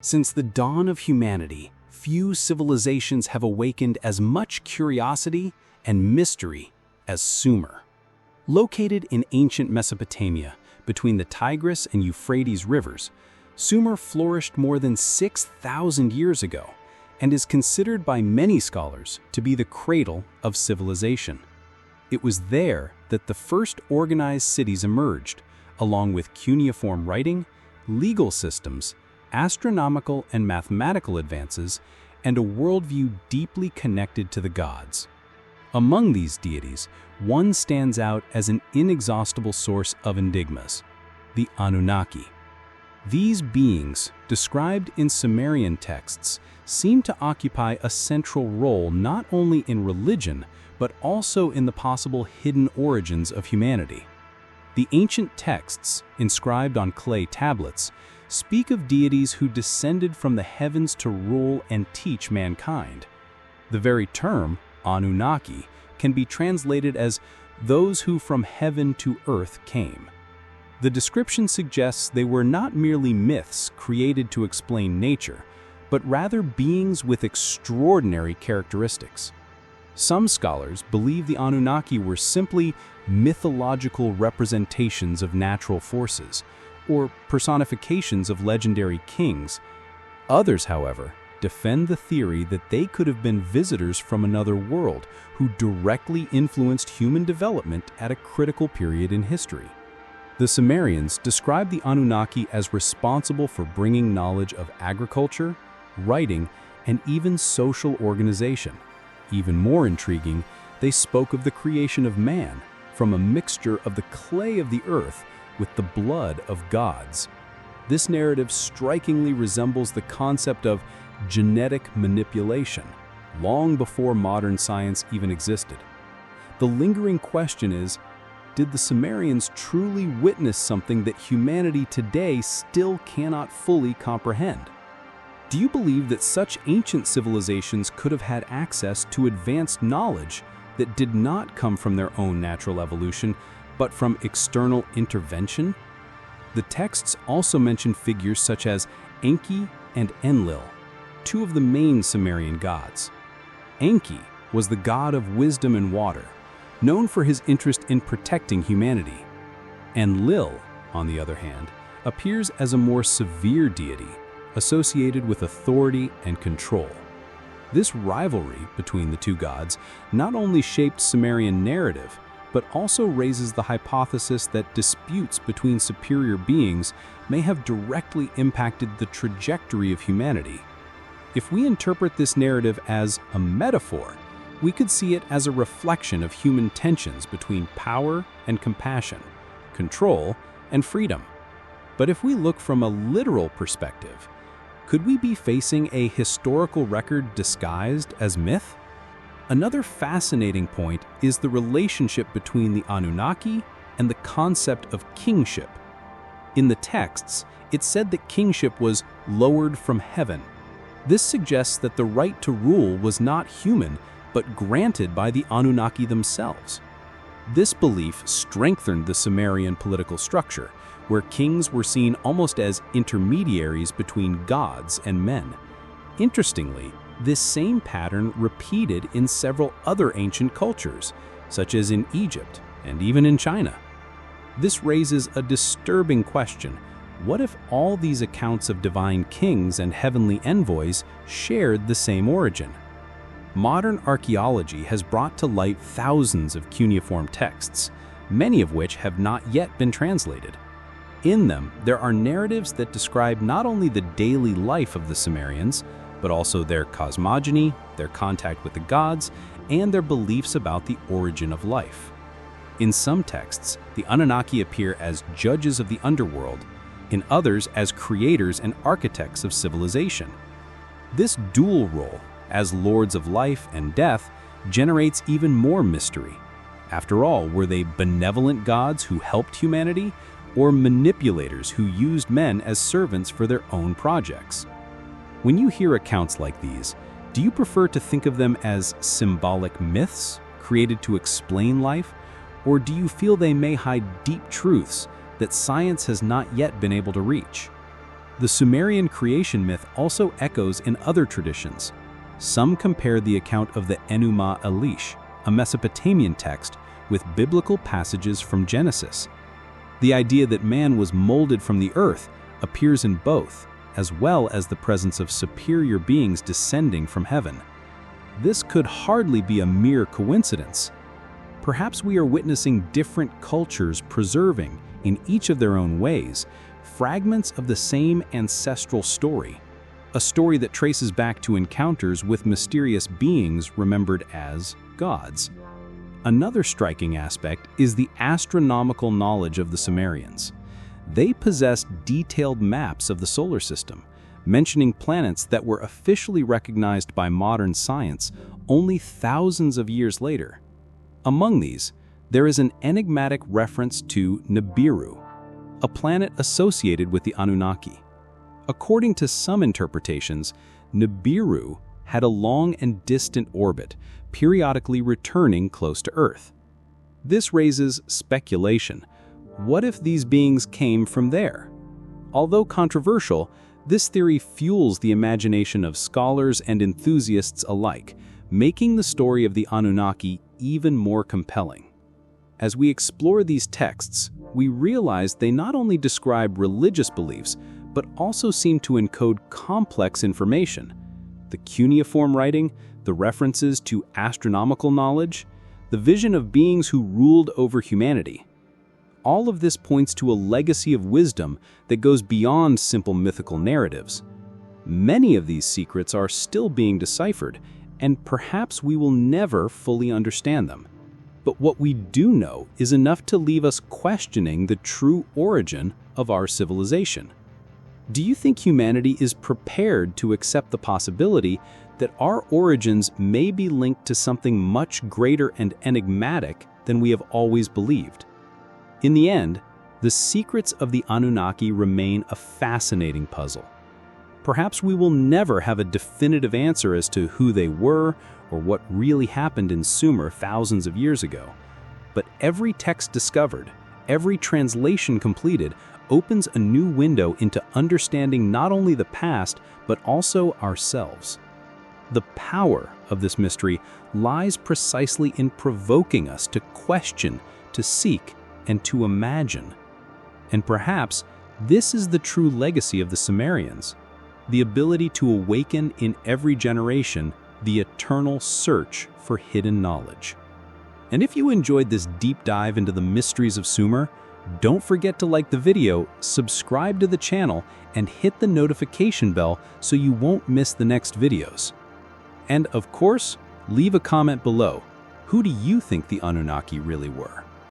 Since the dawn of humanity, few civilizations have awakened as much curiosity and mystery as Sumer. Located in ancient Mesopotamia, between the Tigris and Euphrates rivers, Sumer flourished more than 6,000 years ago and is considered by many scholars to be the cradle of civilization. It was there that the first organized cities emerged, along with cuneiform writing, legal systems, astronomical and mathematical advances, and a worldview deeply connected to the gods. Among these deities, one stands out as an inexhaustible source of enigmas: the Anunnaki. These beings, described in Sumerian texts, seem to occupy a central role not only in religion, but also in the possible hidden origins of humanity. The ancient texts, inscribed on clay tablets, speak of deities who descended from the heavens to rule and teach mankind. The very term, Anunnaki, can be translated as those who from heaven to earth came. The description suggests they were not merely myths created to explain nature, but rather beings with extraordinary characteristics. Some scholars believe the Anunnaki were simply mythological representations of natural forces, or personifications of legendary kings. Others, however, defend the theory that they could have been visitors from another world who directly influenced human development at a critical period in history. The Sumerians describe the Anunnaki as responsible for bringing knowledge of agriculture, writing, and even social organization. Even more intriguing, they spoke of the creation of man from a mixture of the clay of the earth with the blood of gods. This narrative strikingly resembles the concept of genetic manipulation, long before modern science even existed. The lingering question is, did the Sumerians truly witness something that humanity today still cannot fully comprehend? Do you believe that such ancient civilizations could have had access to advanced knowledge that did not come from their own natural evolution, but from external intervention? The texts also mention figures such as Enki and Enlil, two of the main Sumerian gods. Enki was the god of wisdom and water, known for his interest in protecting humanity. Enlil, on the other hand, appears as a more severe deity, associated with authority and control. This rivalry between the two gods not only shaped Sumerian narrative, but also raises the hypothesis that disputes between superior beings may have directly impacted the trajectory of humanity. If we interpret this narrative as a metaphor, we could see it as a reflection of human tensions between power and compassion, control and freedom. But if we look from a literal perspective, could we be facing a historical record disguised as myth? Another fascinating point is the relationship between the Anunnaki and the concept of kingship. In the texts, it said that kingship was lowered from heaven. This suggests that the right to rule was not human, but granted by the Anunnaki themselves. This belief strengthened the Sumerian political structure, where kings were seen almost as intermediaries between gods and men. Interestingly, this same pattern repeated in several other ancient cultures, such as in Egypt and even in China. This raises a disturbing question. What if all these accounts of divine kings and heavenly envoys shared the same origin? Modern archaeology has brought to light thousands of cuneiform texts, many of which have not yet been translated. In them, there are narratives that describe not only the daily life of the Sumerians, but also their cosmogony, their contact with the gods, and their beliefs about the origin of life. In some texts, the Anunnaki appear as judges of the underworld, in others as creators and architects of civilization. This dual role, as lords of life and death, generates even more mystery. After all, were they benevolent gods who helped humanity, or manipulators who used men as servants for their own projects? When you hear accounts like these, do you prefer to think of them as symbolic myths created to explain life, or do you feel they may hide deep truths that science has not yet been able to reach? The Sumerian creation myth also echoes in other traditions. Some compare the account of the Enuma Elish, a Mesopotamian text, with biblical passages from Genesis. The idea that man was molded from the earth appears in both, as well as the presence of superior beings descending from heaven. This could hardly be a mere coincidence. Perhaps we are witnessing different cultures preserving, in each of their own ways, fragments of the same ancestral story, a story that traces back to encounters with mysterious beings remembered as gods. Another striking aspect is the astronomical knowledge of the Sumerians. They possessed detailed maps of the solar system, mentioning planets that were officially recognized by modern science only thousands of years later. Among these, there is an enigmatic reference to Nibiru, a planet associated with the Anunnaki. According to some interpretations, Nibiru had a long and distant orbit, periodically returning close to Earth. This raises speculation. What if these beings came from there? Although controversial, this theory fuels the imagination of scholars and enthusiasts alike, making the story of the Anunnaki even more compelling. As we explore these texts, we realize they not only describe religious beliefs, but also seem to encode complex information. The cuneiform writing, the references to astronomical knowledge, the vision of beings who ruled over humanity. All of this points to a legacy of wisdom that goes beyond simple mythical narratives. Many of these secrets are still being deciphered, and perhaps we will never fully understand them. But what we do know is enough to leave us questioning the true origin of our civilization. Do you think humanity is prepared to accept the possibility that our origins may be linked to something much greater and enigmatic than we have always believed? In the end, the secrets of the Anunnaki remain a fascinating puzzle. Perhaps we will never have a definitive answer as to who they were or what really happened in Sumer thousands of years ago. But every text discovered, every translation completed, opens a new window into understanding not only the past, but also ourselves. The power of this mystery lies precisely in provoking us to question, to seek, and to imagine. And perhaps this is the true legacy of the Sumerians, the ability to awaken in every generation the eternal search for hidden knowledge. And if you enjoyed this deep dive into the mysteries of Sumer, don't forget to like the video, subscribe to the channel, and hit the notification bell so you won't miss the next videos. And of course, leave a comment below. Who do you think the Anunnaki really were?